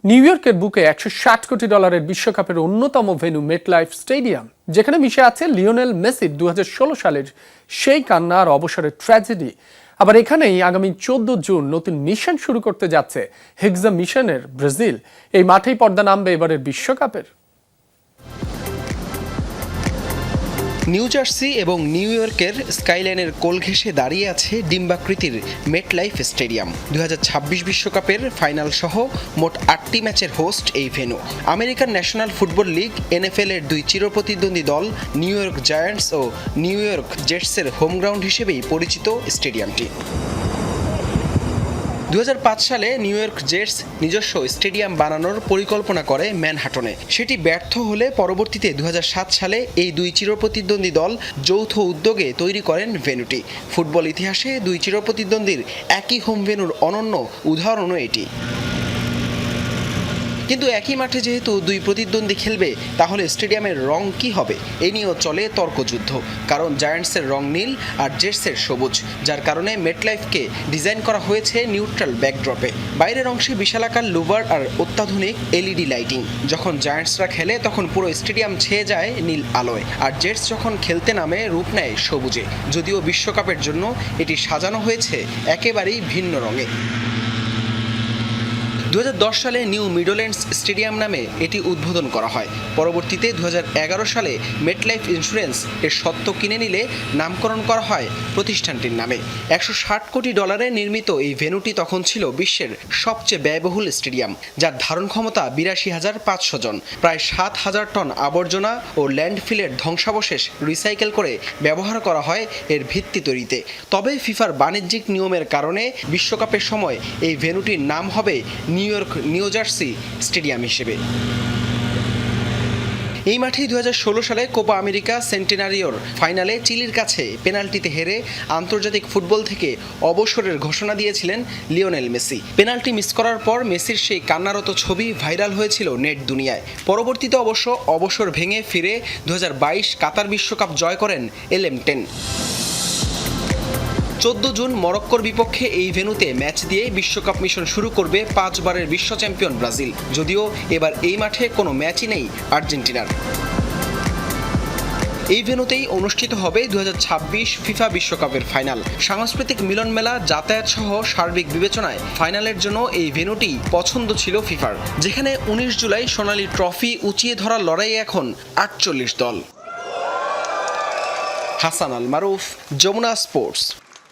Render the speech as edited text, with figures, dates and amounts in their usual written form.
New ইয়র্কের বুকে $160 কোটি বিশ্বকাপের অন্যতম ভেন্যু মেটলাইফ স্টেডিয়াম, যেখানে মিশে আছে লিওনেল মেসির 2016 সালের সেই কান্না আর অবসরের ট্র্যাজেডি। আবার এখানেই আগামী 14 জুন নতুন মিশন শুরু করতে যাচ্ছে হেক্সা মিশনের ব্রাজিল। এই মাঠেই পর্দা নামবে এবারের বিশ্বকাপের। নিউ জার্সি এবং নিউ ইয়র্কের স্কাইলাইনের কোল ঘেঁষে দাঁড়িয়ে আছে ডিম্বাকৃতির মেটলাইফ স্টেডিয়াম। 2026 বিশ্বকাপের ফাইনাল সহ মোট 8টি ম্যাচের হোস্ট এই venue. American national football league NFL এর দুই চিরপ্রতিদ্বন্দ্বী দল নিউ ইয়র্ক জায়ান্টস ও নিউ ইয়র্ক জেটসের হোম গ্রাউন্ড হিসেবেই পরিচিত স্টেডিয়ামটি। 2005 সালে নিউ ইয়র্ক জেটস নিজস্ব স্টেডিয়াম বানানোর পরিকল্পনা করে ম্যানহাটনে। সেটি ব্যর্থ হলে পরবর্তীতে 2007 সালে এই দুই চিরপ্রতিদ্বন্দ্বী দল যৌথ উদ্যোগে তৈরি করেন ভেন্যুটি। ফুটবল ইতিহাসে দুই চিরপ্রতিদ্বন্দ্বীর একই হোম ভেন্যুর অনন্য উদাহরণও এটি। কিন্তু একই মাঠে যেহেতু দুই প্রতিদ্বন্দ্বী খেলবে, তাহলে স্টেডিয়ামের রং কি হবে এ নিয়েও চলে তর্কযুদ্ধ। কারণ জায়ান্টসের রং নীল আর জেটসের সবুজ, যার কারণে মেটলাইফকে ডিজাইন করা হয়েছে নিউট্রাল ব্যাকড্রপে। বাইরের অংশে বিশালাকার লুভার আর অত্যাধুনিক LED লাইটিং। যখন জায়ান্টসরা খেলে তখন পুরো স্টেডিয়াম ছেয়ে যায় নীল আলোয়, আর জেটস যখন খেলতে নামে রূপ নেয় সবুজে। যদিও বিশ্বকাপের জন্য এটি সাজানো হয়েছে একেবারেই ভিন্ন রঙে। 2010 সালে নিউ মিডল্যান্ডস স্টেডিয়াম নামে এটি উদ্বোধন করা হয়। পরবর্তীতে 2011 সালে মেটলাইফ ইন্স্যুরেন্স এর স্বত্ব কিনে নিলে নামকরণ করা হয় প্রতিষ্ঠানটির নামে। $160 কোটি নির্মিত এই ভেন্যুটি তখন ছিল বিশ্বের সবচেয়ে ব্যয়বহুল স্টেডিয়াম, যার ধারণ ক্ষমতা 82,500 জন। প্রায় 7,000 টন আবর্জনা ও ল্যান্ডফিলের ধ্বংসাবশেষ রিসাইকেল করে ব্যবহার করা হয় এর ভিত্তি তৈরিতে। তবে ফিফার বাণিজ্যিক নিয়মের কারণে বিশ্বকাপের সময় এই ভেন্যুটির নাম হবে new York new jersey stadium হিসেবে। এই মাঠেই 2016 সালে কোপা আমেরিকা সেন্টেনারিওর ফাইনালে চিলির কাছে পেনাল্টিতে হেরে আন্তর্জাতিক ফুটবল থেকে অবসরের ঘোষণা দিয়েছিলেন লিওনেল মেসি। পেনাল্টি মিস করার পর মেসির সেই কান্নারত ছবি ভাইরাল হয়েছিল নেট দুনিয়ায়। পরবর্তীতে অবশ্য অবসর ভেঙে ফিরে 2022 কাতার বিশ্বকাপ জয় করেন LM10। 14 জুন মরক্কোর বিপক্ষে এই ভেন্যুতে ম্যাচ দিয়ে বিশ্বকাপ মিশন শুরু করবে 5 বারের বিশ্ব চ্যাম্পিয়ন ব্রাজিল। যদিও এবার এই মাঠে কোনো ম্যাচই নেই আর্জেন্টিনার। এই ভেন্যুতেই অনুষ্ঠিত হবে 2026 ফিফা বিশ্বকাপের ফাইনাল। সাংস্কৃতিক মিলন মেলা, যাতায়াত সহ সার্বিক বিবেচনায় ফাইনালের জন্য এই ভেন্যুটি পছন্দ ছিল ফিফার, যেখানে 19 জুলাই সোনালী ট্রফি উঁচিয়ে ধরার লড়াইয়ে এখন 48 দল। হাসান আল মারুফ, যমুনা স্পোর্টস।